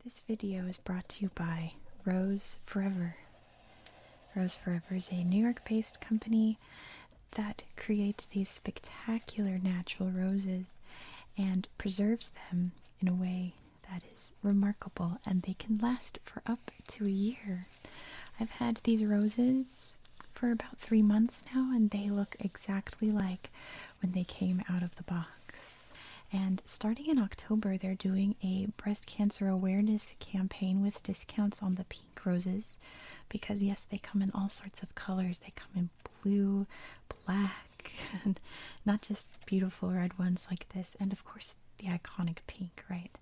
This video is brought to you by Rose Forever. Rose Forever is a New York-based company that creates these spectacular natural roses and preserves them in a way that is remarkable, and they can last for up to a year. I've had these roses for about 3 months now, and they look exactly like when they came out of the box. And starting in October, they're doing a breast cancer awareness campaign with discounts on the pink roses because, yes, they come in all sorts of colors. They come in blue, black, and not just beautiful red ones like this, and of course the iconic pink, right?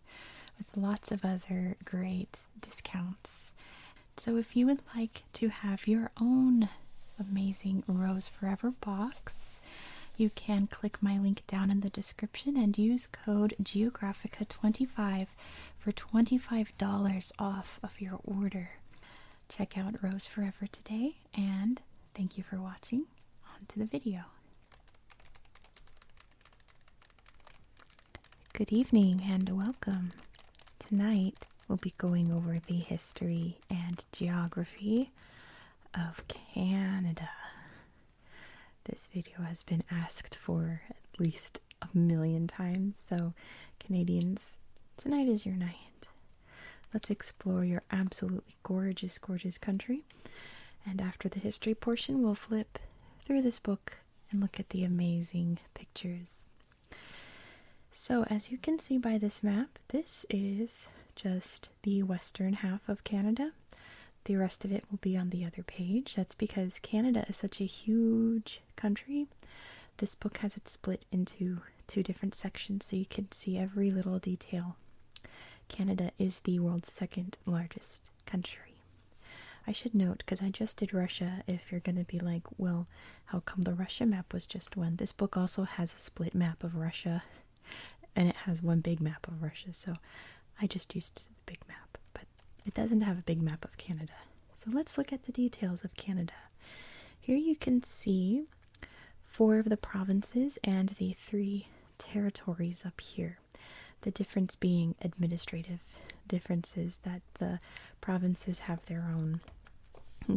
With lots of other great discounts. So if you would like to have your own amazing Rose Forever box, you can click my link down in the description and use code Geographica25 for $25 off of your order. Check out Rose Forever today, and thank you for watching. On to the video. Good evening and welcome. Tonight we'll be going over the history and geography of Canada. This video has been asked for at least 1,000,000 times, so Canadians, tonight is your night. Let's explore your absolutely gorgeous, gorgeous country. And after the history portion, we'll flip through this book and look at the amazing pictures. So as you can see by this map, this is just the western half of Canada. The rest of it will be on the other page. That's because Canada is such a huge country. This book has it split into 2 different sections so you can see every little detail. Canada is the world's 2nd largest country. I should note, because I just did Russia, if you're going to be like, well, how come the Russia map was just one? This book also has a split map of Russia, and it has one big map of Russia, so I just used the big map, but it doesn't have a big map of Canada. So let's look at the details of Canada. Here you can see 4 of the provinces and the 3 territories up here. The difference being administrative differences, that the provinces have their own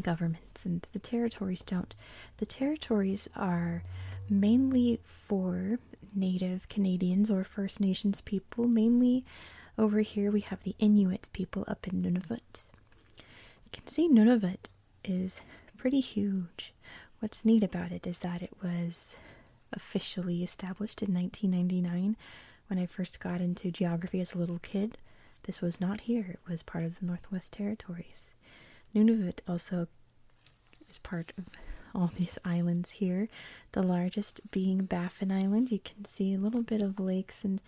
governments and the territories don't. The territories are mainly for Native Canadians or First Nations people. Mainly over here we have the Inuit people up in Nunavut. You can see Nunavut is pretty huge. What's neat about it is that it was officially established in 1999 when I first got into geography as a little kid. This was not here. It was part of the Northwest Territories. Nunavut also is part of all these islands here, the largest being Baffin Island. You can see a little bit of lakes and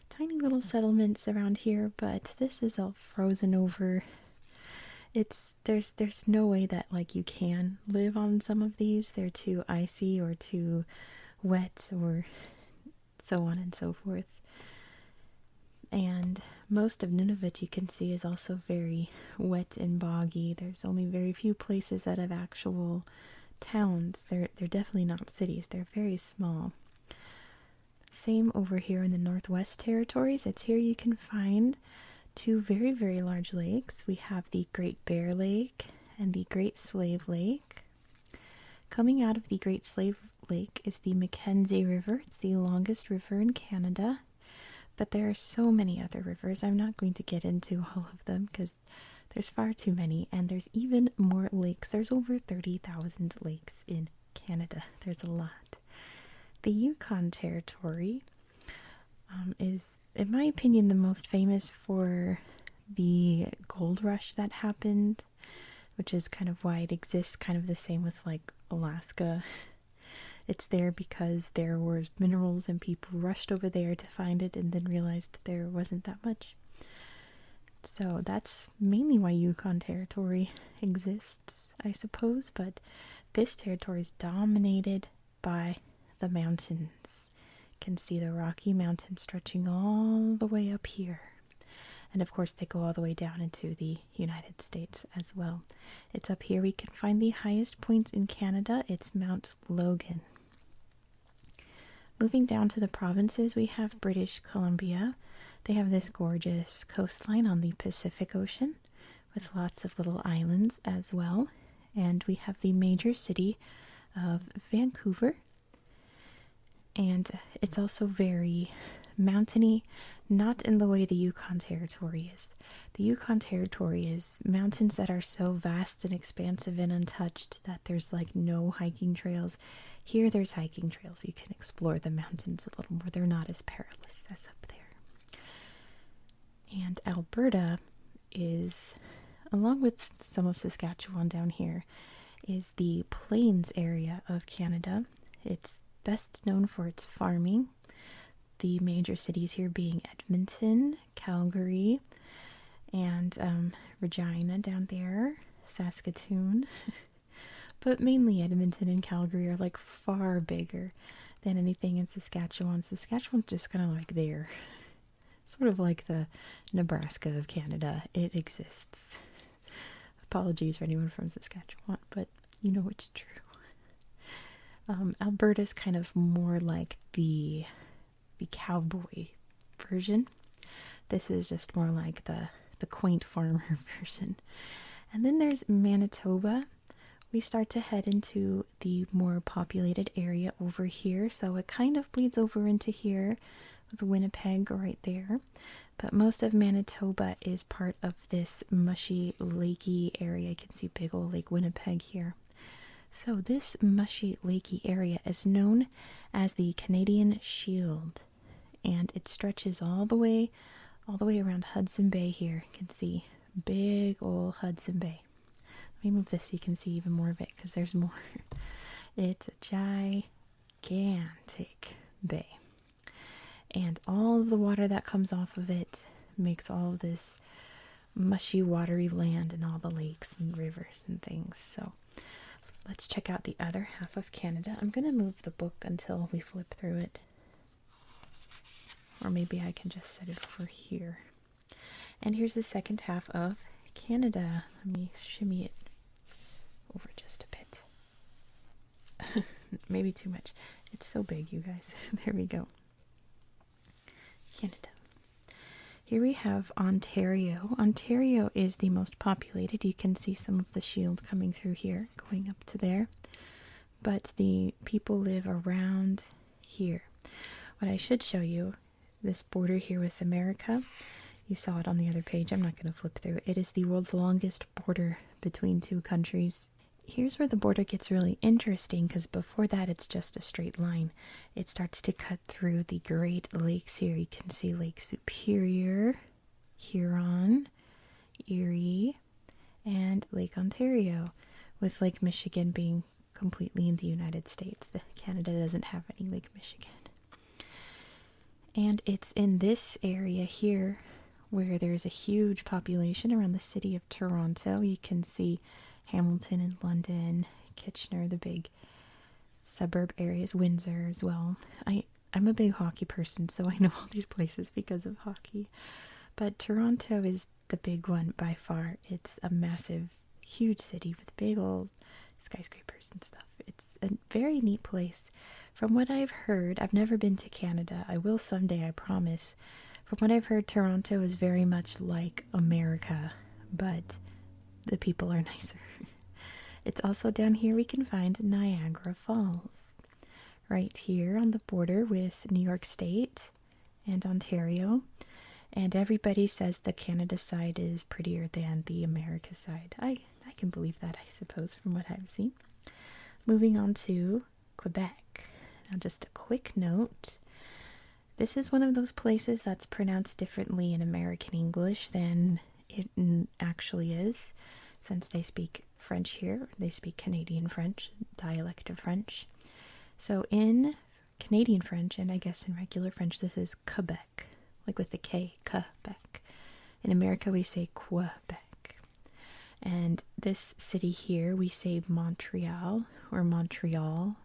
tiny little settlements around here, but this is all frozen over. There's no way that like you can live on some of these. They're too icy or too wet or so on and so forth. And most of Nunavut, you can see, is also very wet and boggy. There's only very few places that have actual towns. They're definitely not cities. They're very small. Same over here in the Northwest Territories. It's here you can find 2 very, very large lakes. We have the Great Bear Lake and the Great Slave Lake. Coming out of the Great Slave Lake is the Mackenzie River. It's the longest river in Canada. But there are so many other rivers. I'm not going to get into all of them because there's far too many. And there's even more lakes. There's over 30,000 lakes in Canada. There's a lot. The Yukon Territory is, in my opinion, the most famous for the gold rush that happened, which is kind of why it exists, kind of the same with like Alaska. It's there because there were minerals and people rushed over there to find it and then realized there wasn't that much. So that's mainly why Yukon Territory exists, I suppose, but this territory is dominated by the mountains. You can see the Rocky Mountains stretching all the way up here. And of course they go all the way down into the United States as well. It's up here we can find the highest point in Canada. It's Mount Logan. Moving down to the provinces, we have British Columbia. They have this gorgeous coastline on the Pacific Ocean with lots of little islands as well. And we have the major city of Vancouver. And it's also very mountainy, not in the way the Yukon Territory is. The Yukon Territory is mountains that are so vast and expansive and untouched that there's like no hiking trails. Here there's hiking trails. You can explore the mountains a little more. They're not as perilous as up there. And Alberta is, along with some of Saskatchewan down here, is the plains area of Canada. It's best known for its farming. The major cities here being Edmonton, Calgary, and Regina down there, Saskatoon. But mainly Edmonton and Calgary are like far bigger than anything in Saskatchewan. Saskatchewan's just kind of like there. Sort of like the Nebraska of Canada. It exists. Apologies for anyone from Saskatchewan, but you know it's true. Alberta's kind of more like the cowboy version. This is just more like the quaint farmer version. And then there's Manitoba. We start to head into the more populated area over here, so it kind of bleeds over into here with Winnipeg right there. But most of Manitoba is part of this mushy, lakey area. You can see big old Lake Winnipeg here. So this mushy, lakey area is known as the Canadian Shield, and it stretches all the way around Hudson Bay here. You can see big old Hudson Bay. Let me move this so you can see even more of it, because there's more. It's a gigantic bay. And all of the water that comes off of it makes all of this mushy, watery land and all the lakes and rivers and things. So let's check out the other half of Canada. I'm going to move the book until we flip through it. Or maybe I can just set it over here. And here's the second half of Canada. Let me shimmy it over just a bit. Maybe too much. It's so big, you guys. There we go. Canada. Here we have Ontario. Ontario is the most populated. You can see some of the shield coming through here, going up to there. But the people live around here. What I should show you, this border here with America, you saw it on the other page. I'm not going to flip through. It is the world's longest border between two countries. Here's where the border gets really interesting, because before that it's just a straight line. It starts to cut through the Great Lakes here. You can see Lake Superior, Huron, Erie, and Lake Ontario, with Lake Michigan being completely in the United States. Canada doesn't have any Lake Michigan. And it's in this area here where there's a huge population around the city of Toronto. You can see Hamilton and London, Kitchener, the big suburb areas, Windsor as well. I'm a big hockey person, so I know all these places because of hockey. But Toronto is the big one by far. It's a massive, huge city with big old skyscrapers and stuff. It's a very neat place. From what I've heard, I've never been to Canada. I will someday, I promise. From what I've heard, Toronto is very much like America, but the people are nicer. It's also down here we can find Niagara Falls. Right here on the border with New York State and Ontario. And everybody says the Canada side is prettier than the America side. I can believe that, I suppose, from what I've seen. Moving on to Quebec. Now just a quick note. This is one of those places that's pronounced differently in American English than it actually is, since they speak French here. They speak Canadian French, dialect of French. So in Canadian French, and I guess in regular French, this is Quebec, like with the K, Quebec. In America, we say Quebec. And this city here, we say Montreal or Montreal.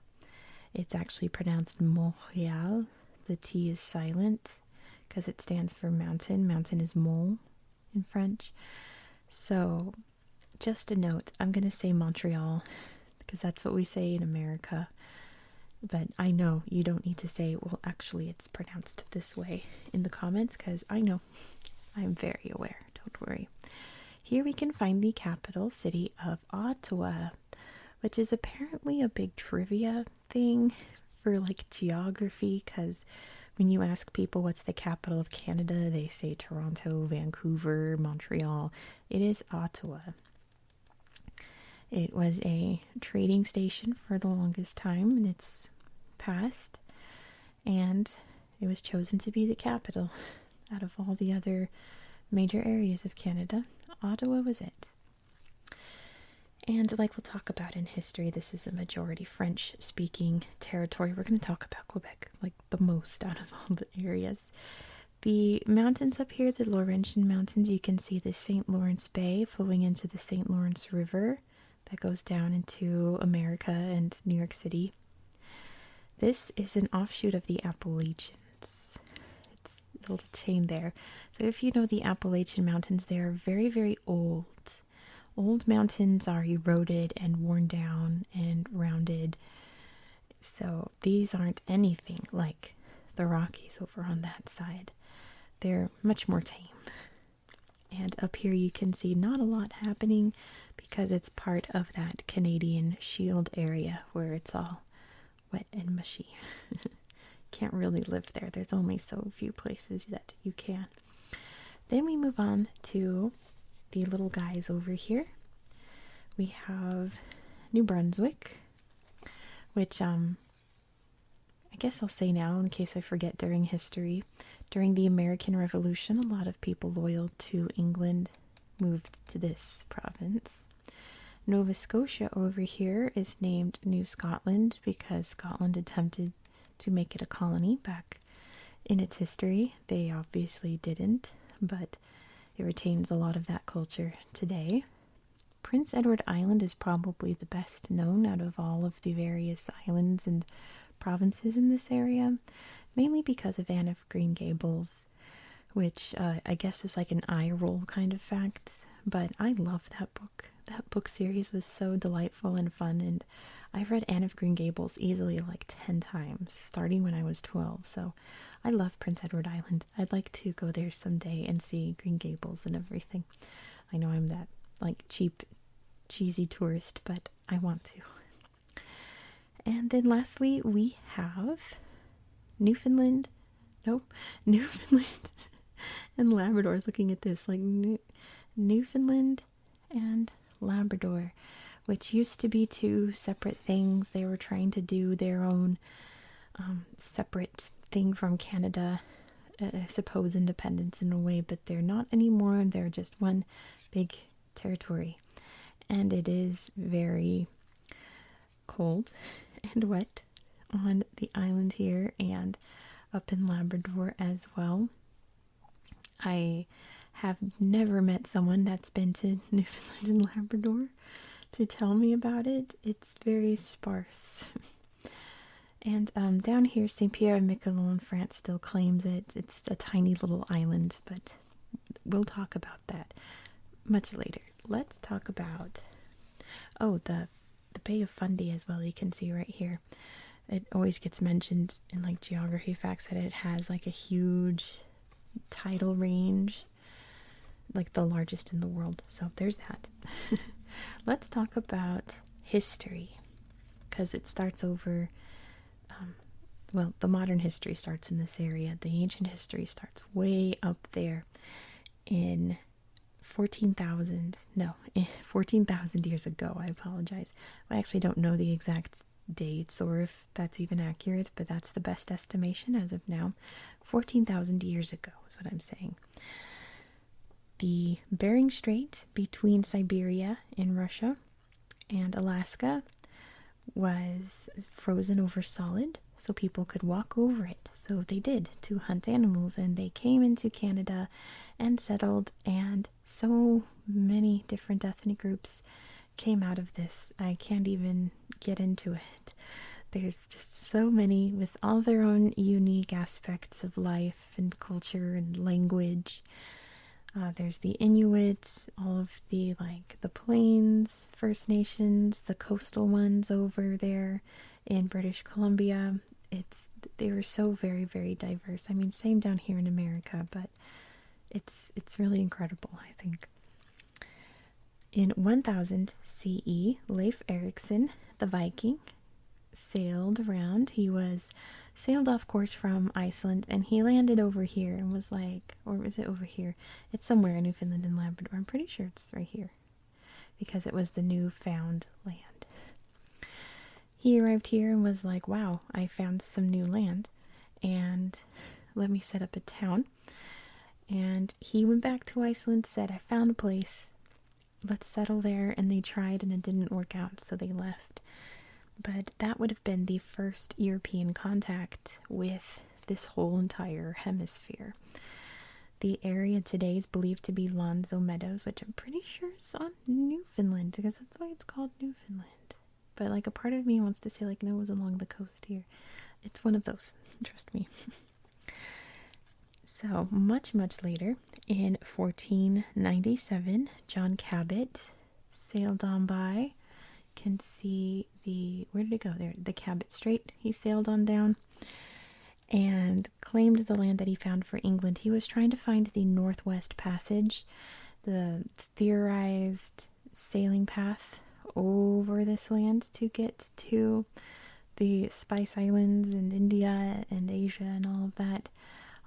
It's actually pronounced Montreal. The T is silent because it stands for mountain. Mountain is Mont in French. So just a note, I'm going to say Montreal because that's what we say in America. But I know you don't need to say, well, actually, it's pronounced this way in the comments, because I know. I'm very aware. Don't worry. Here we can find the capital city of Ottawa, which is apparently a big trivia thing for like geography, because when you ask people what's the capital of Canada, they say Toronto, Vancouver, Montreal. It is Ottawa. It was a trading station for the longest time in its past, and it was chosen to be the capital out of all the other major areas of Canada. Ottawa was it. And like we'll talk about in history, this is a majority French-speaking territory. We're going to talk about Quebec like the most out of all the areas. The mountains up here, the Laurentian Mountains, you can see the St. Lawrence Bay flowing into the St. Lawrence River that goes down into America and New York City. This is an offshoot of the Appalachians. It's a little chain there. So if you know the Appalachian Mountains, they are very, very old. Old mountains are eroded and worn down and rounded. So these aren't anything like the Rockies over on that side. They're much more tame. And up here you can see not a lot happening because it's part of that Canadian Shield area where it's all wet and mushy. Can't really live there. There's only so few places that you can. Then we move on to the little guys over here. We have New Brunswick, which I guess I'll say now in case I forget during history. During the American Revolution, a lot of people loyal to England moved to this province. Nova Scotia over here is named New Scotland because Scotland attempted to make it a colony back in its history. They obviously didn't, but it retains a lot of that culture today. Prince Edward Island is probably the best known out of all of the various islands and provinces in this area, mainly because of Anne of Green Gables, which I guess is like an eye roll kind of fact, but I love that book. That book series was so delightful and fun, and I've read Anne of Green Gables easily like 10 times, starting when I was 12, so I love Prince Edward Island. I'd like to go there someday and see Green Gables and everything. I know I'm that like cheap, cheesy tourist, but I want to. And then lastly, we have Newfoundland and Labrador. I was looking at this, like Newfoundland and Labrador, which used to be two separate things. They were trying to do their own separate thing from Canada, I suppose independence in a way, but they're not anymore. They're just one big territory. And it is very cold and wet on the island here and up in Labrador as well. I have never met someone that's been to Newfoundland and Labrador to tell me about it. It's very sparse. And down here, St. Pierre and Miquelon, France still claims it. It's a tiny little island, but we'll talk about that much later. Let's talk about, the Bay of Fundy as well. You can see right here. It always gets mentioned in like geography facts that it has like a huge tidal range, like the largest in the world. So there's that. Let's talk about history, because it starts over, the modern history starts in this area. The ancient history starts way up there in 14,000 years ago. I apologize. I actually don't know the exact dates or if that's even accurate, but that's the best estimation as of now. 14,000 years ago is what I'm saying. The Bering Strait between Siberia in Russia and Alaska was frozen over solid, so people could walk over it. So they did, to hunt animals, and they came into Canada and settled, and so many different ethnic groups came out of this. I can't even get into it. There's just so many with all their own unique aspects of life and culture and language. There's the Inuits, all of the Plains, First Nations, the coastal ones over there in British Columbia. They were so very, very diverse. I mean, same down here in America, but it's really incredible, I think. In 1000 CE, Leif Erikson, the Viking, sailed around. He was sailed off course from Iceland, and he landed over here and was like, or is it over here? It's somewhere in Newfoundland and Labrador. I'm pretty sure it's right here because it was the newfound land. He arrived here and was like, wow, I found some new land and let me set up a town. And he went back to Iceland, said, I found a place, let's settle there. And they tried and it didn't work out, so they left. But that would have been the first European contact with this whole entire hemisphere. The area today is believed to be Lonzo Meadows, which I'm pretty sure is on Newfoundland, because that's why it's called Newfoundland. But like a part of me wants to say like, no, it was along the coast here. It's one of those, trust me. So much, much later, in 1497, John Cabot sailed on by. Can see where did it go? There, the Cabot Strait. He sailed on down and claimed the land that he found for England. He was trying to find the Northwest Passage, the theorized sailing path over this land to get to the Spice Islands and India and Asia and all of that.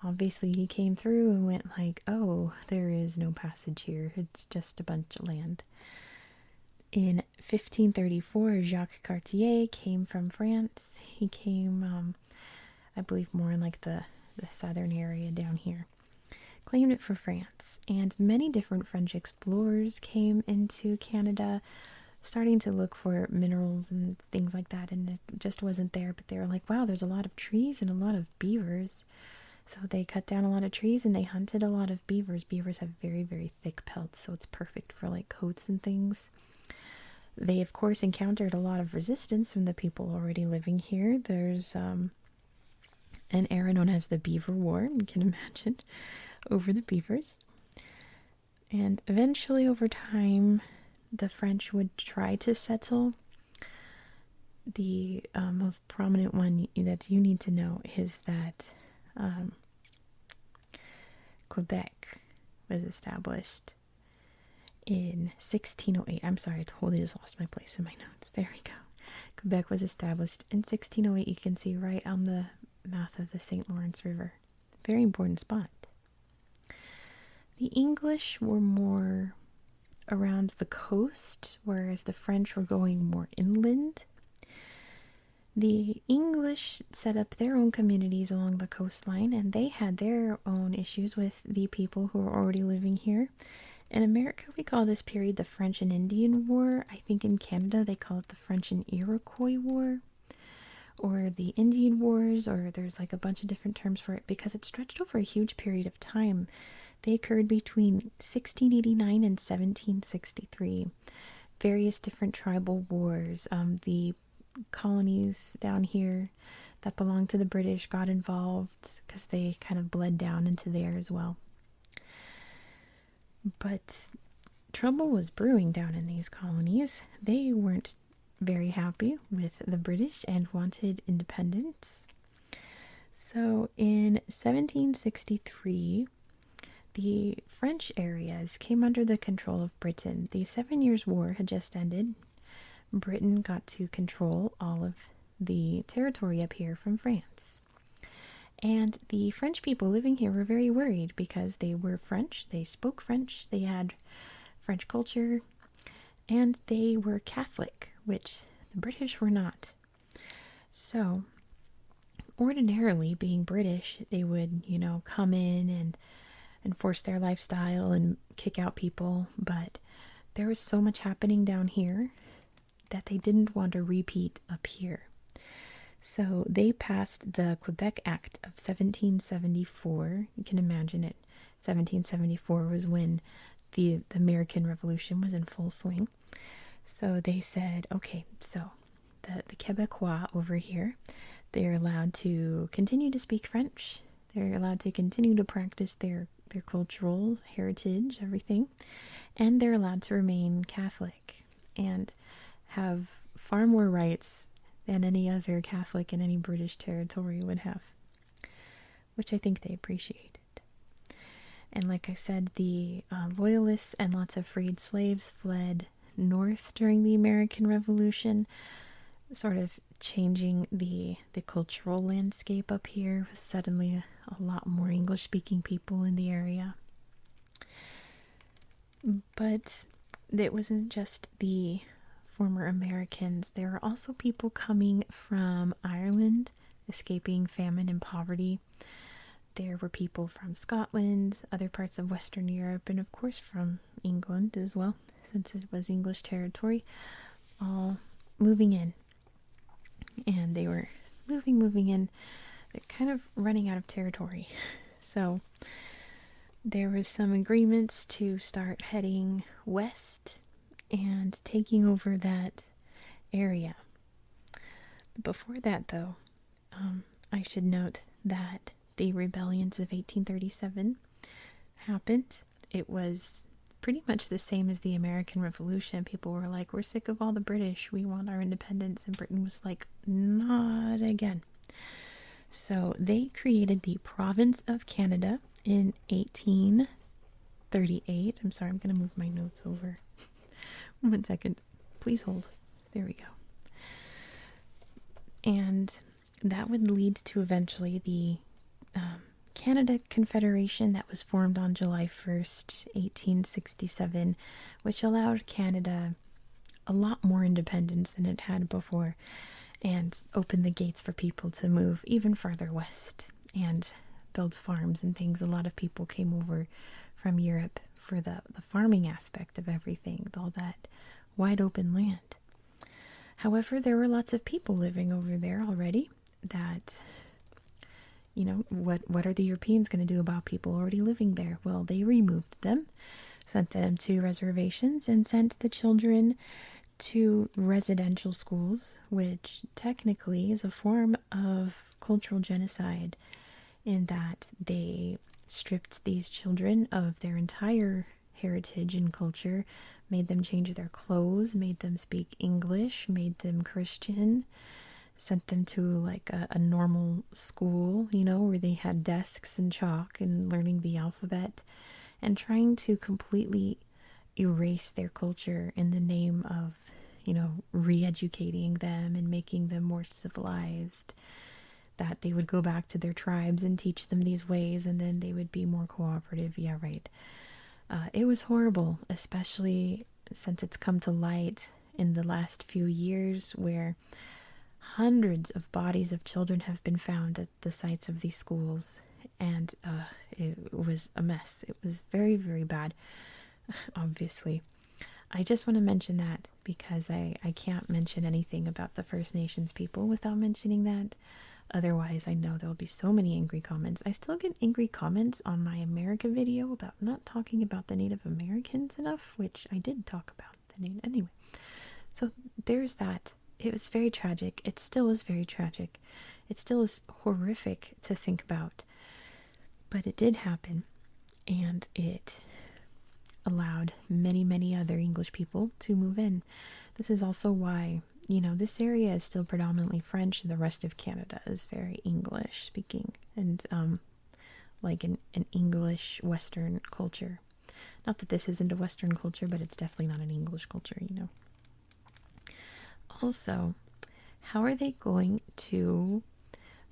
Obviously, he came through and went like, oh, there is no passage here. It's just a bunch of land. In 1534, Jacques Cartier came from France. He came, I believe, more in like the southern area down here. Claimed it for France. And many different French explorers came into Canada, starting to look for minerals and things like that. And it just wasn't there. But they were like, wow, there's a lot of trees and a lot of beavers. So they cut down a lot of trees and they hunted a lot of beavers. Beavers have very, very thick pelts, so it's perfect for like coats and things. They, of course, encountered a lot of resistance from the people already living here. There's an era known as the Beaver War, you can imagine, over the beavers. And eventually, over time, the French would try to settle. The most prominent one that you need to know is that Quebec was established in 1608. I'm sorry, I totally just lost my place in my notes. There we go. Quebec was established in 1608. You can see right on the mouth of the St. Lawrence River. Very important spot. The English were more around the coast, whereas the French were going more inland. The English set up their own communities along the coastline, and they had their own issues with the people who were already living here. In America, we call this period the French and Indian War. I think in Canada, they call it the French and Iroquois War, or the Indian Wars, or there's like a bunch of different terms for it because it stretched over a huge period of time. They occurred between 1689 and 1763. Various different tribal wars. The colonies down here that belonged to the British got involved because they kind of bled down into there as well. But trouble was brewing down in these colonies. They weren't very happy with the British and wanted independence. So in 1763, the French areas came under the control of Britain. The 7 Years' War had just ended. Britain got to control all of the territory up here from France. And the French people living here were very worried because they were French, they spoke French, they had French culture, and they were Catholic, which the British were not. So, ordinarily, being British, they would, come in and enforce their lifestyle and kick out people, but there was so much happening down here that they didn't want to repeat up here. So they passed the Quebec Act of 1774. You can imagine it. 1774 was when the American Revolution was in full swing. So they said, okay, so the Quebecois over here, they're allowed to continue to speak French. They're allowed to continue to practice their cultural heritage, everything. And they're allowed to remain Catholic and have far more rights than any other Catholic in any British territory would have, which I think they appreciated. And like I said, the loyalists and lots of freed slaves fled north during the American Revolution, sort of changing the cultural landscape up here with suddenly a lot more English-speaking people in the area. But it wasn't just the former Americans. There were also people coming from Ireland, escaping famine and poverty. There were people from Scotland, other parts of Western Europe, and of course from England as well, since it was English territory, all moving in. And they were moving in. They're kind of running out of territory. So there was some agreements to start heading west and taking over that area. Before that, though, I should note that the rebellions of 1837 happened. It was pretty much the same as the American Revolution. People were like, we're sick of all the British. We want our independence. And Britain was like, not again. So they created the province of Canada in 1838. I'm sorry, I'm going to move my notes over. 1 second. Please hold. There we go. And that would lead to eventually the Canada Confederation that was formed on July 1st, 1867, which allowed Canada a lot more independence than it had before and opened the gates for people to move even farther west and build farms and things. A lot of people came over from Europe for the farming aspect of everything, all that wide open land. However, there were lots of people living over there already that, you know, what are the Europeans going to do about people already living there? Well, they removed them, sent them to reservations, and sent the children to residential schools, which technically is a form of cultural genocide in that they stripped these children of their entire heritage and culture, made them change their clothes, made them speak English, made them Christian, sent them to like a normal school, you know, where they had desks and chalk and learning the alphabet, and trying to completely erase their culture in the name of, you know, re-educating them and making them more civilized, that they would go back to their tribes and teach them these ways and then they would be more cooperative. Yeah, right. It was horrible, especially since it's come to light in the last few years where hundreds of bodies of children have been found at the sites of these schools, and it was a mess. It was very, very bad, obviously. I just want to mention that because I can't mention anything about the First Nations people without mentioning that. Otherwise, I know there'll be so many angry comments. I still get angry comments on my America video about not talking about the Native Americans enough, which I did talk about the Native anyway. So there's that. It was very tragic. It still is very tragic. It still is horrific to think about. But it did happen, and it allowed many, many other English people to move in. This is also why, you know, this area is still predominantly French, and the rest of Canada is very English speaking, and like an English Western culture. Not that this isn't a Western culture, but it's definitely not an English culture, you know. Also, how are they going to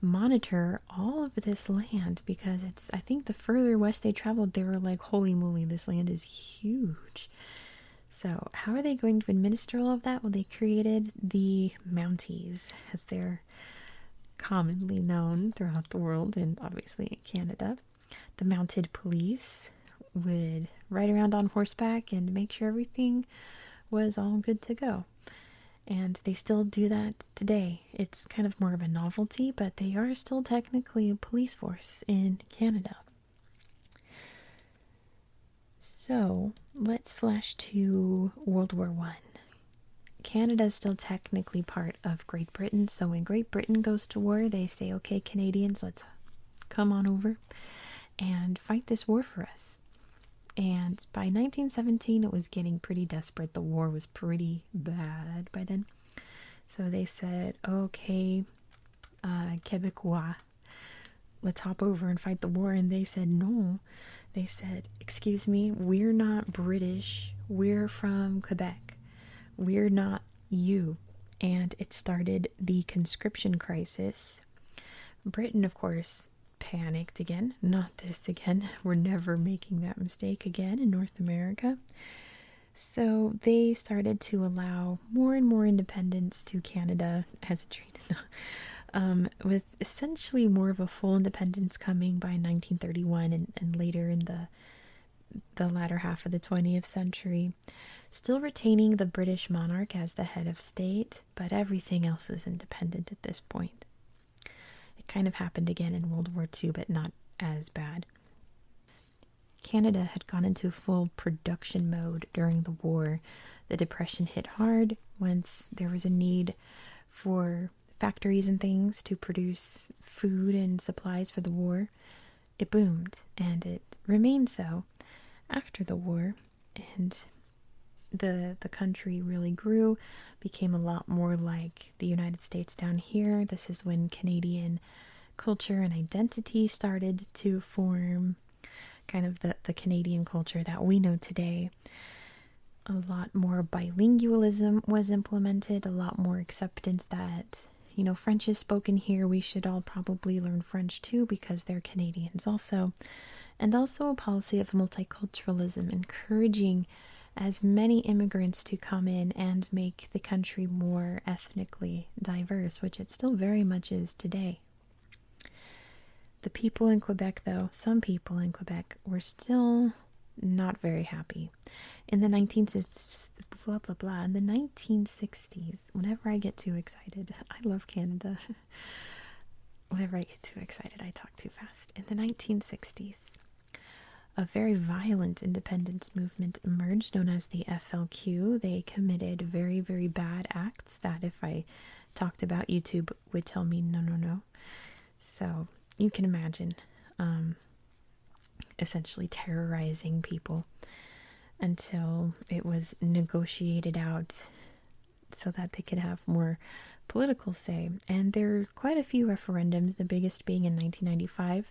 monitor all of this land? Because it's, I think the further west they traveled, they were like, holy moly, this land is huge. So how are they going to administer all of that? Well, they created the Mounties, as they're commonly known throughout the world and obviously in Canada. The mounted police would ride around on horseback and make sure everything was all good to go. And they still do that today. It's kind of more of a novelty, but they are still technically a police force in Canada. So let's flash to World War I. Canada is still technically part of Great Britain. So when Great Britain goes to war, they say, okay, Canadians, let's come on over and fight this war for us. And by 1917, it was getting pretty desperate. The war was pretty bad by then. So they said, okay, Quebecois, let's hop over and fight the war. And they said, no. They said, excuse me, we're not British. We're from Quebec. We're not you. And it started the conscription crisis. Britain, of course, panicked again. Not this again. We're never making that mistake again in North America. So they started to allow more and more independence to Canada as a treaty, with essentially more of a full independence coming by 1931 and later in the latter half of the 20th century, still retaining the British monarch as the head of state, but everything else is independent at this point. It kind of happened again in World War II, but not as bad. Canada had gone into full production mode during the war. The Depression hit hard once there was a need for factories and things to produce food and supplies for the war. It boomed, and it remained so after the war, and the country really grew, became a lot more like the United States down here. This is when Canadian culture and identity started to form, kind of the Canadian culture that we know today. A lot more bilingualism was implemented, a lot more acceptance that, you know, French is spoken here, we should all probably learn French too because they're Canadians also. And also a policy of multiculturalism, encouraging as many immigrants to come in and make the country more ethnically diverse, which it still very much is today. The people in Quebec, though, some people in Quebec were still not very happy. In the 1960s, in the 1960s, whenever I get too excited, I love Canada. Whenever I get too excited, I talk too fast. In the 1960s, a very violent independence movement emerged known as the FLQ. They committed very, very bad acts that if I talked about, YouTube would tell me no. So you can imagine, essentially terrorizing people until it was negotiated out so that they could have more political say. And there are quite a few referendums, the biggest being in 1995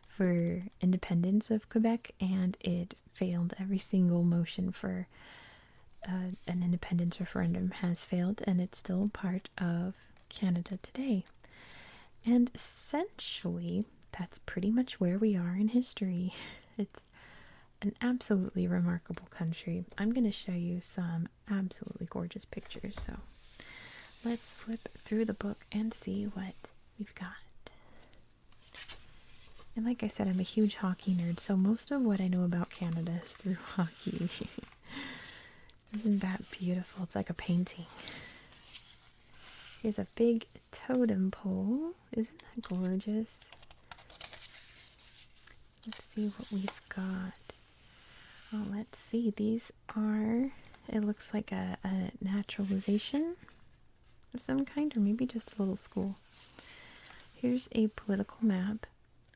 for independence of Quebec, and it failed. Every single motion for an independence referendum has failed, and it's still part of Canada today. And essentially, that's pretty much where we are in history. It's an absolutely remarkable country. I'm going to show you some absolutely gorgeous pictures, so let's flip through the book and see what we've got. And like I said, I'm a huge hockey nerd, so most of what I know about Canada is through hockey. Isn't that beautiful? It's like a painting. Here's a big totem pole. Isn't that gorgeous? Let's see what we've got. Oh, let's see. These are, it looks like a naturalization of some kind, or maybe just a little school. Here's a political map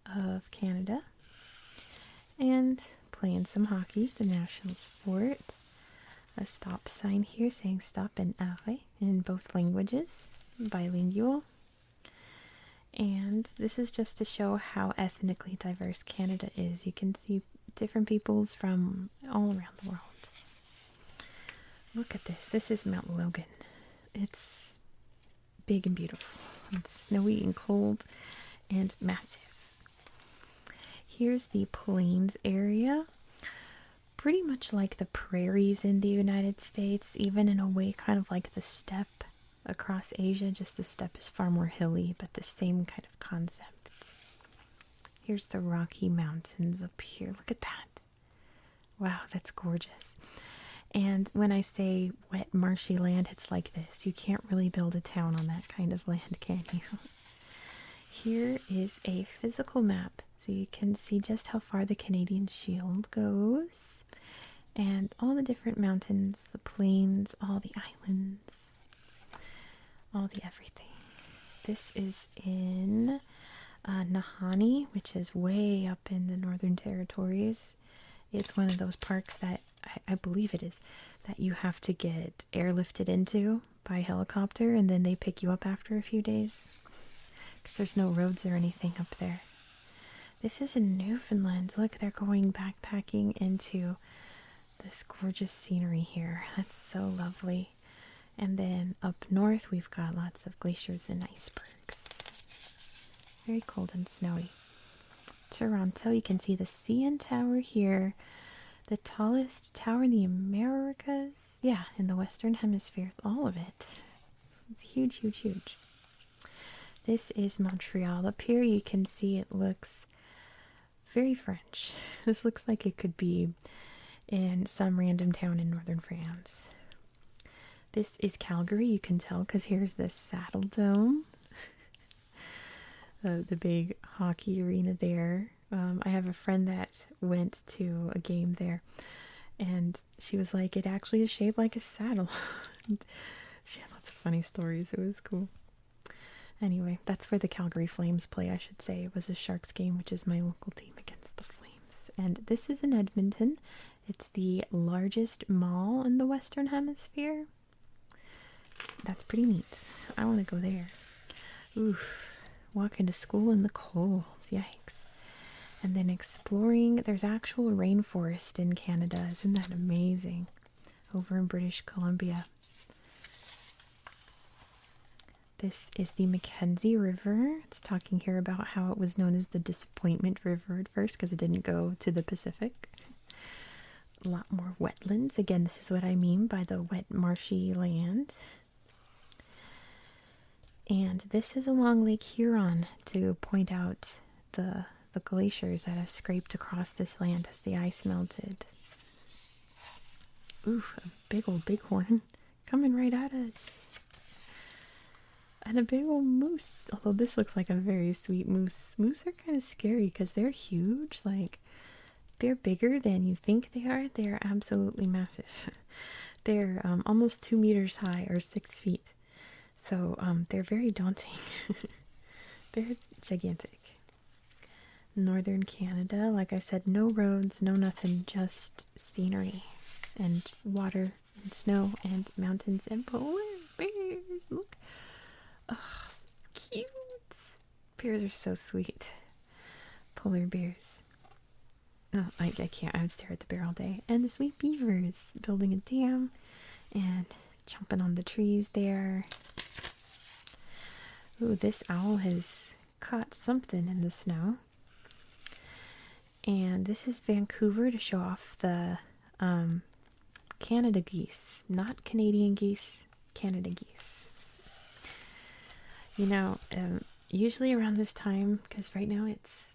of Canada, and playing some hockey, the national sport. A stop sign here saying stop and arrêt in both languages, bilingual. And this is just to show how ethnically diverse Canada is. You can see different peoples from all around the world. Look at this. This is Mount Logan. It's big and beautiful. It's snowy and cold and massive. Here's the plains area. Pretty much like the prairies in the United States, even in a way kind of like the steppe across Asia, just the steppe is far more hilly, but the same kind of concept. Here's the Rocky Mountains up here. Look at that. Wow, that's gorgeous. And when I say wet, marshy land, it's like this. You can't really build a town on that kind of land, can you? Here is a physical map, so you can see just how far the Canadian Shield goes. And all the different mountains, the plains, all the islands, all the everything. This is in Nahanni, which is way up in the Northern Territories. It's one of those parks that, I believe it is, that you have to get airlifted into by helicopter, and then they pick you up after a few days. Because there's no roads or anything up there. This is in Newfoundland. Look, they're going backpacking into this gorgeous scenery here. That's so lovely. And then up north, we've got lots of glaciers and icebergs. Very cold and snowy. Toronto, you can see the CN Tower here. The tallest tower in the Americas. Yeah, in the Western Hemisphere. All of it. It's huge, huge, huge. This is Montreal. Up here you can see it looks very French. This looks like it could be in some random town in northern France. This is Calgary. You can tell because here's the Saddle Dome. The big hockey arena there. I have a friend that went to a game there, and she was like, it actually is shaped like a saddle. She had lots of funny stories. It was cool. Anyway, that's where the Calgary Flames play, I should say. It was a Sharks game, which is my local team against the Flames. And this is in Edmonton. It's the largest mall in the Western Hemisphere. That's pretty neat. I want to go there. Oof. Walking to school in the cold. Yikes. And then exploring. There's actual rainforest in Canada. Isn't that amazing? Over in British Columbia. This is the Mackenzie River. It's talking here about how it was known as the Disappointment River at first because it didn't go to the Pacific. A lot more wetlands. Again, this is what I mean by the wet, marshy land. And this is along Lake Huron to point out the glaciers that have scraped across this land as the ice melted. Ooh, a big old bighorn coming right at us. And a big old moose. Although this looks like a very sweet moose. Moose are kind of scary because they're huge. Like, they're bigger than you think they are. They're absolutely massive. They're almost 2 meters high or 6 feet. So they're very daunting. They're gigantic. Northern Canada, like I said, no roads, no nothing, just scenery and water and snow and mountains and polar bears. Look. Oh, so cute. Bears are so sweet. Polar bears. Oh, I can't. I would stare at the bear all day. And the sweet beavers building a dam and jumping on the trees there. Ooh, this owl has caught something in the snow. And this is Vancouver to show off the Canada geese. Not Canadian geese, Canada geese. You know, usually around this time, because right now it's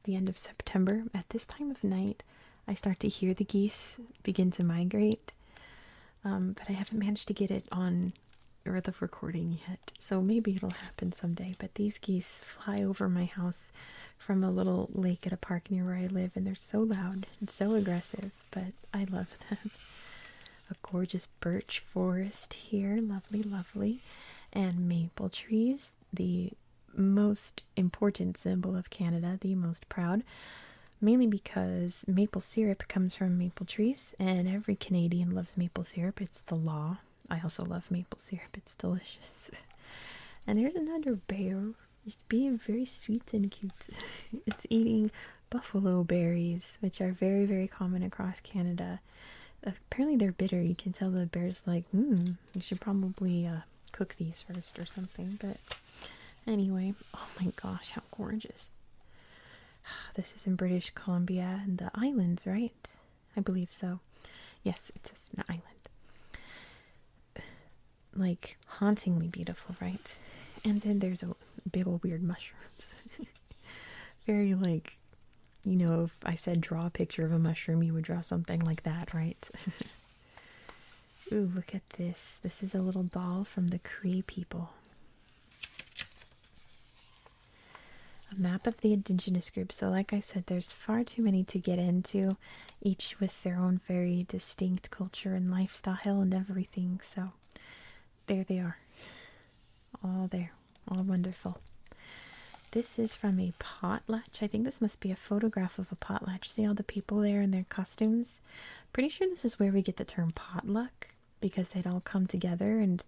the end of September, at this time of night, I start to hear the geese begin to migrate. But I haven't managed to get it on or the recording yet, so maybe it'll happen someday. But these geese fly over my house from a little lake at a park near where I live, and they're so loud and so aggressive, but I love them. A gorgeous birch forest here, lovely, lovely, and maple trees, the most important symbol of Canada, the most proud, mainly because maple syrup comes from maple trees, and every Canadian loves maple syrup. It's the law. I also love maple syrup. It's delicious. And there's another bear. It's being very sweet and cute. It's eating buffalo berries, which are very, very common across Canada. Apparently they're bitter. You can tell the bear's like, you should probably cook these first or something. But anyway, oh my gosh, how gorgeous. This is in British Columbia and the islands, right? I believe so. Yes, it's an island. Like, hauntingly beautiful, right? And then there's a big old weird mushrooms. Very like, you know, if I said draw a picture of a mushroom, you would draw something like that, right? Ooh, look at this. This is a little doll from the Cree people. A map of the indigenous groups. So like I said, there's far too many to get into, each with their own very distinct culture and lifestyle and everything. So there they are. All there. All wonderful. This is from a potlatch. I think this must be a photograph of a potlatch. See all the people there in their costumes? Pretty sure this is where we get the term potluck, because they'd all come together and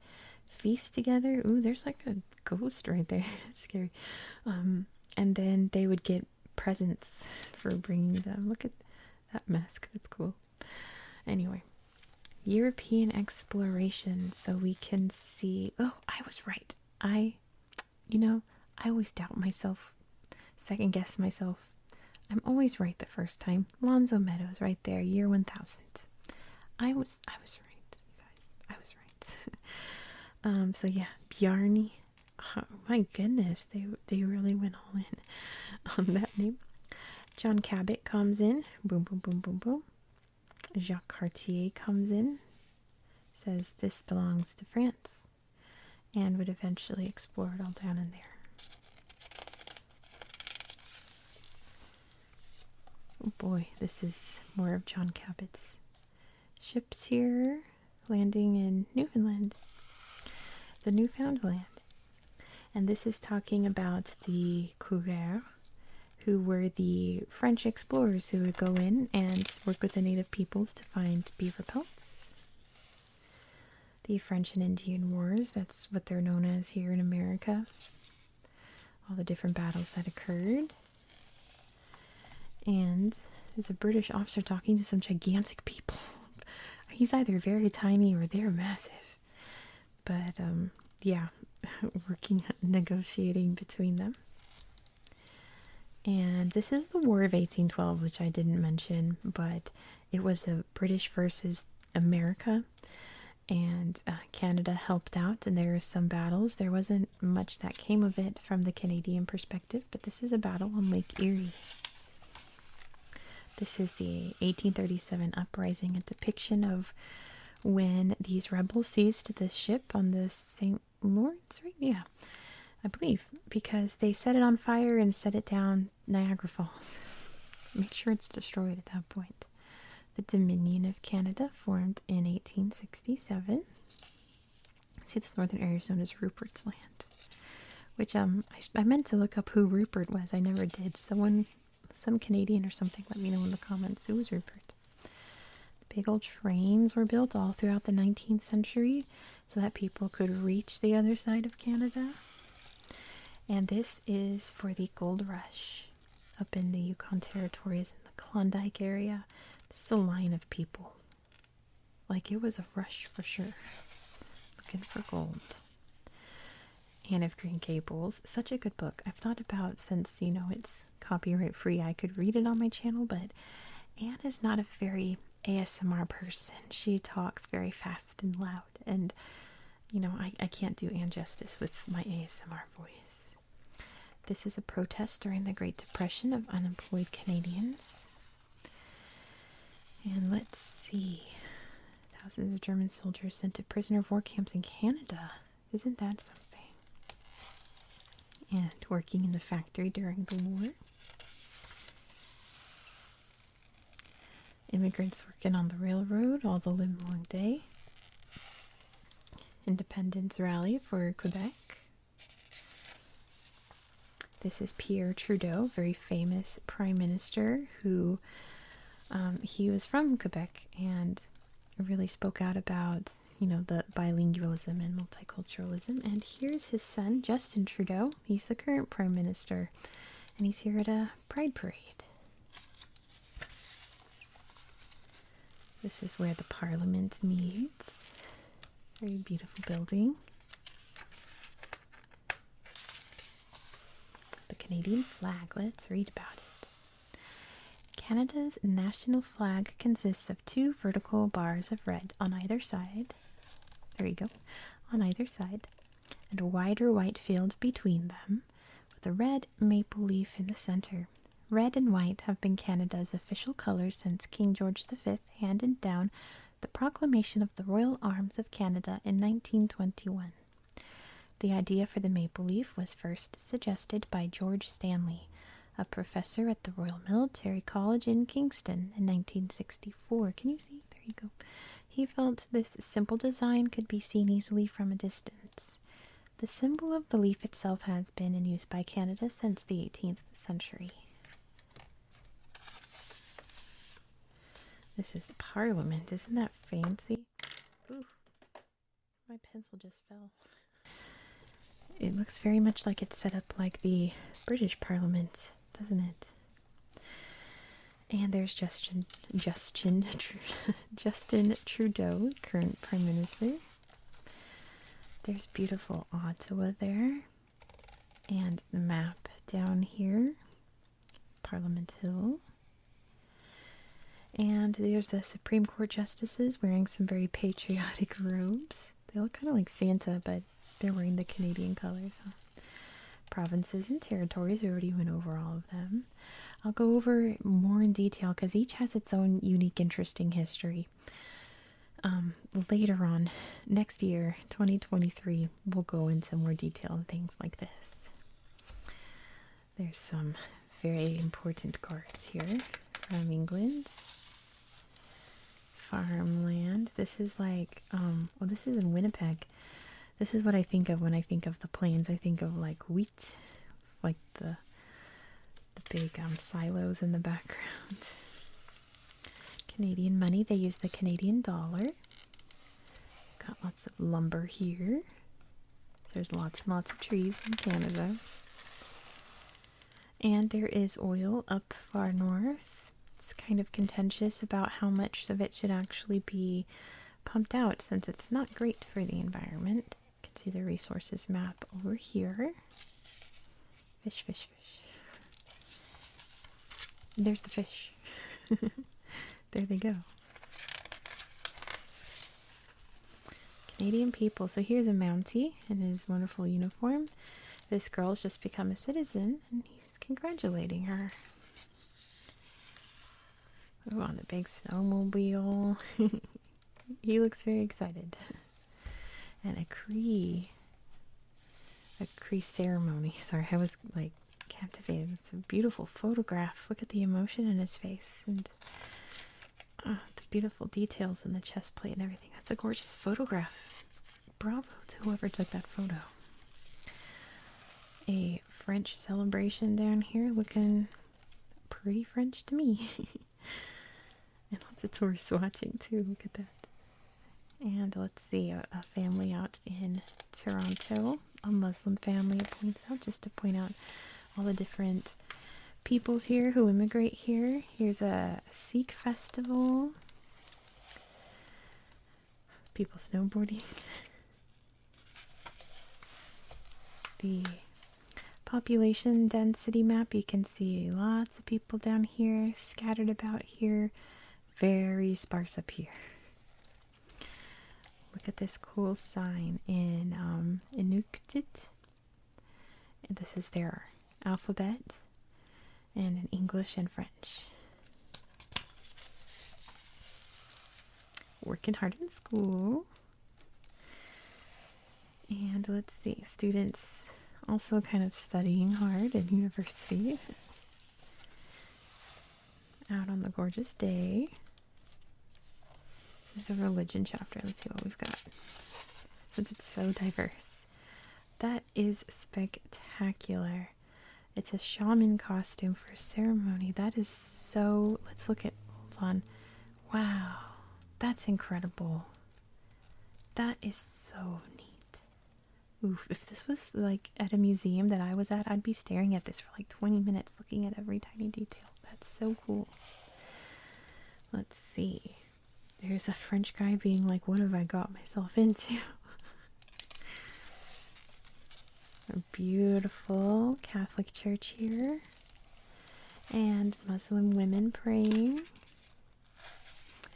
feast together. Ooh, there's like a ghost right there. It's scary. And then they would get presents for bringing them. Look at that mask. That's cool. Anyway, European exploration. So we can see. Oh, I was right. I always doubt myself, second guess myself. I'm always right the first time. Lonzo Meadows, right there, year 1000. I was right, you guys. I was right. So yeah, Bjarni. Oh my goodness, they really went all in on that name. John Cabot comes in. Boom, boom, boom, boom, boom. Jacques Cartier comes in. Says this belongs to France, and would eventually explore it all down in there. Oh boy, this is more of John Cabot's ships here, landing in Newfoundland, the Newfoundland. And this is talking about the coureurs, who were the French explorers who would go in and work with the native peoples to find beaver pelts. The French and Indian Wars, that's what they're known as here in America. All the different battles that occurred. And there's a British officer talking to some gigantic people. He's either very tiny or they're massive. But, yeah, working, negotiating between them. And this is the War of 1812, which I didn't mention, but it was a British versus America. And Canada helped out, and there were some battles. There wasn't much that came of it from the Canadian perspective, but this is a battle on Lake Erie. This is the 1837 uprising, a depiction of when these rebels seized this ship on the St. Lawrence, right? Yeah, I believe, because they set it on fire and set it down Niagara Falls. Make sure it's destroyed at that point. The Dominion of Canada formed in 1867. See, this northern area is known as Rupert's Land, which I meant to look up who Rupert was. I never did. Some Canadian or something, let me know in the comments who was Rupert. Big old trains were built all throughout the 19th century so that people could reach the other side of Canada. And this is for the gold rush up in the Yukon territories in the Klondike area. This is a line of people. Like, it was a rush for sure. Looking for gold. Anne of Green Gables. Such a good book. I've thought about, since, it's copyright free, I could read it on my channel, but Anne is not a very ASMR person. She talks very fast and loud, and, I can't do Anne justice with my ASMR voice. This is a protest during the Great Depression of unemployed Canadians. And let's see. Thousands of German soldiers sent to prisoner of war camps in Canada. Isn't that something? And working in the factory during the war. Immigrants working on the railroad all the live long day. Independence rally for Quebec. This is Pierre Trudeau, very famous prime minister who he was from Quebec and really spoke out about, the bilingualism and multiculturalism. And here's his son, Justin Trudeau. He's the current prime minister, and he's here at a pride parade. This is where the Parliament meets. Very beautiful building. The Canadian flag. Let's read about it. Canada's national flag consists of 2 vertical bars of red on either side. There you go. On either side. And a wider white field between them, with a red maple leaf in the center. Red and white have been Canada's official colors since King George V handed down the proclamation of the Royal Arms of Canada in 1921. The idea for the maple leaf was first suggested by George Stanley, a professor at the Royal Military College in Kingston in 1964. Can you see? There you go. He felt this simple design could be seen easily from a distance. The symbol of the leaf itself has been in use by Canada since the 18th century. This is the Parliament. Isn't that fancy? Ooh. My pencil just fell. It looks very much like it's set up like the British Parliament, doesn't it? And there's Justin Trudeau, current Prime Minister. There's beautiful Ottawa there. And the map down here, Parliament Hill. And there's the Supreme Court justices wearing some very patriotic robes. They look kind of like Santa, but they're wearing the Canadian colors. Huh? Provinces and territories, we already went over all of them. I'll go over more in detail because each has its own unique, interesting history. Later on, next year, 2023, we'll go into more detail and things like this. There's some very important cards here from England. Farmland. This is like, well, this is in Winnipeg. This is what I think of when I think of the plains. I think of like wheat, like the big silos in the background. Canadian money. They use the Canadian dollar. Got lots of lumber here. There's lots and lots of trees in Canada. And there is oil up far north. It's kind of contentious about how much of it should actually be pumped out since it's not great for the environment. You can see the resources map over here. Fish, fish, fish. There's the fish. There they go. Canadian people. So here's a Mountie in his wonderful uniform. This girl's just become a citizen and he's congratulating her. Ooh, on the big snowmobile. He looks very excited. And a Cree ceremony. Sorry, I was like captivated. It's a beautiful photograph. Look at the emotion in his face and the beautiful details in the chest plate and everything. That's a gorgeous photograph. Bravo to whoever took that photo. A French celebration down here, looking pretty French to me. And lots of tourists watching too. Look at that. And let's see, a family out in Toronto, a Muslim family it points out, just to point out all the different peoples here who immigrate here. Here's a Sikh festival. People snowboarding. The population density map, you can see lots of people down here, scattered about here, very sparse up here. Look at this cool sign in Inuktitut. And this is their alphabet, and in English and French. Working hard in school. And let's see, students also kind of studying hard in university. Out on the gorgeous day. This is the religion chapter. Let's see what we've got. Since it's so diverse. That is spectacular. It's a shaman costume for a ceremony. That is so... Let's look at... Hold on. Wow. That's incredible. That is so neat. Oof, if this was like at a museum that I was at, I'd be staring at this for like 20 minutes looking at every tiny detail. That's so cool. Let's see. There's a French guy being like, what have I got myself into? A beautiful Catholic church here. And Muslim women praying.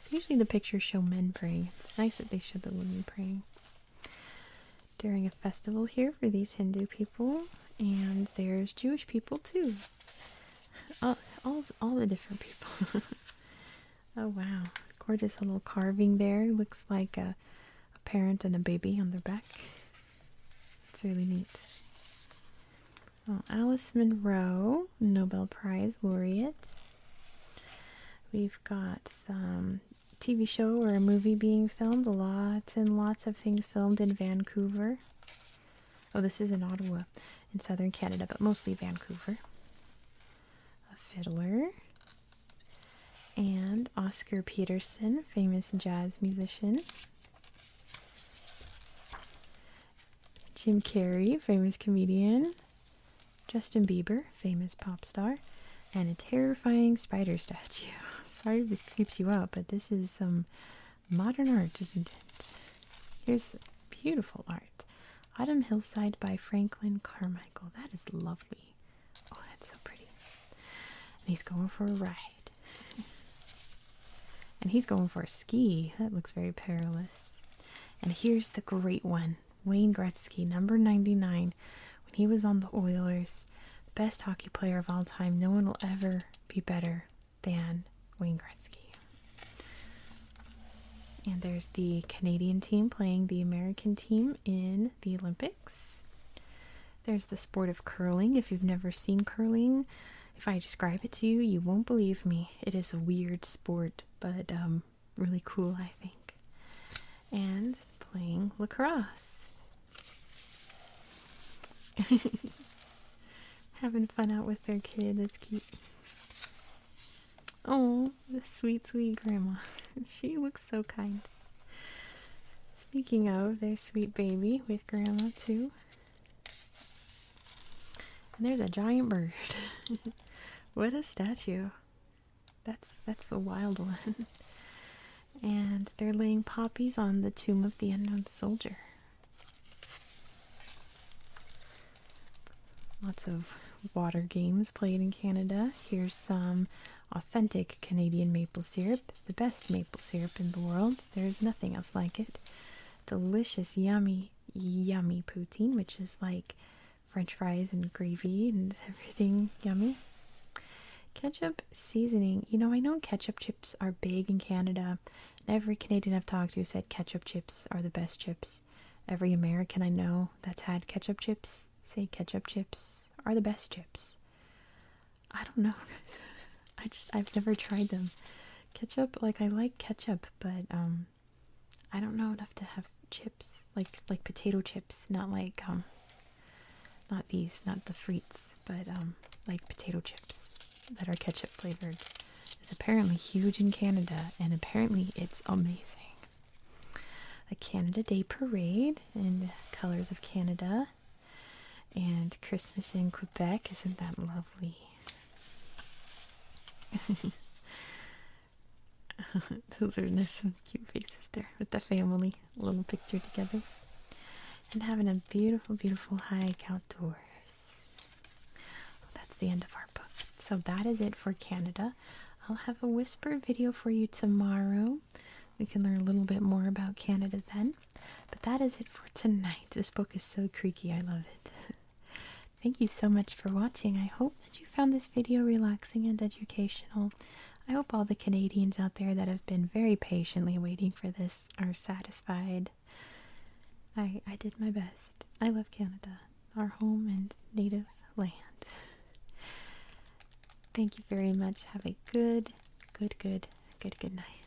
Usually the pictures show men praying. It's nice that they show the women praying. During a festival here for these Hindu people. And there's Jewish people too. All the different people. Oh wow. Gorgeous little carving there. Looks like a parent and a baby on their back. It's really neat. Well, Alice Munro, Nobel Prize laureate. We've got some TV show or a movie being filmed. Lots and lots of things filmed in Vancouver. Oh, this is in Ottawa, in southern Canada, but mostly Vancouver. A fiddler. And Oscar Peterson, famous jazz musician. Jim Carrey, famous comedian. Justin Bieber, famous pop star. And a terrifying spider statue. Sorry if this creeps you out, but this is some modern art, isn't it? Here's beautiful art. Autumn Hillside by Franklin Carmichael. That is lovely. Oh, that's so pretty. And he's going for a ride. And he's going for a ski. That looks very perilous. And here's the great one. Wayne Gretzky, number 99. When he was on the Oilers, best hockey player of all time. No one will ever be better than Wayne Gretzky. And there's the Canadian team playing the American team in the Olympics. There's the sport of curling. If you've never seen curling, if I describe it to you, you won't believe me. It is a weird sport, but really cool, I think. And playing lacrosse. Having fun out with their kid. That's cute. Oh, the sweet, sweet grandma. She looks so kind. Speaking of, there's sweet baby with grandma too. And there's a giant bird. What a statue. That's a wild one. And they're laying poppies on the tomb of the unknown soldier. Lots of water games played in Canada. Here's some authentic Canadian maple syrup, the best maple syrup in the world. There's nothing else like it. Delicious, yummy, yummy poutine, which is like French fries and gravy and everything yummy. Ketchup seasoning. You know, I know ketchup chips are big in Canada. Every Canadian I've talked to said ketchup chips are the best chips. Every American I know that's had ketchup chips say ketchup chips are the best chips. I don't know, guys. I've never tried them. Ketchup, like I like ketchup, but I don't know enough to have chips, like potato chips, not like not these, not the frites, but like potato chips that are ketchup flavored. Is apparently huge in Canada, and apparently it's amazing. A Canada Day parade in the colors of Canada, and Christmas in Quebec. Isn't that lovely? Those are nice and cute faces there with the family. A little picture together. And having a beautiful, beautiful hike outdoors. Well, that's the end of our book. So that is it for Canada. I'll have a whispered video for you tomorrow. We can learn a little bit more about Canada then. But that is it for tonight. This book is so creaky. I love it. Thank you so much for watching. I hope that you found this video relaxing and educational. I hope all the Canadians out there that have been very patiently waiting for this are satisfied. I did my best. I love Canada, our home and native land. Thank you very much. Have a good night.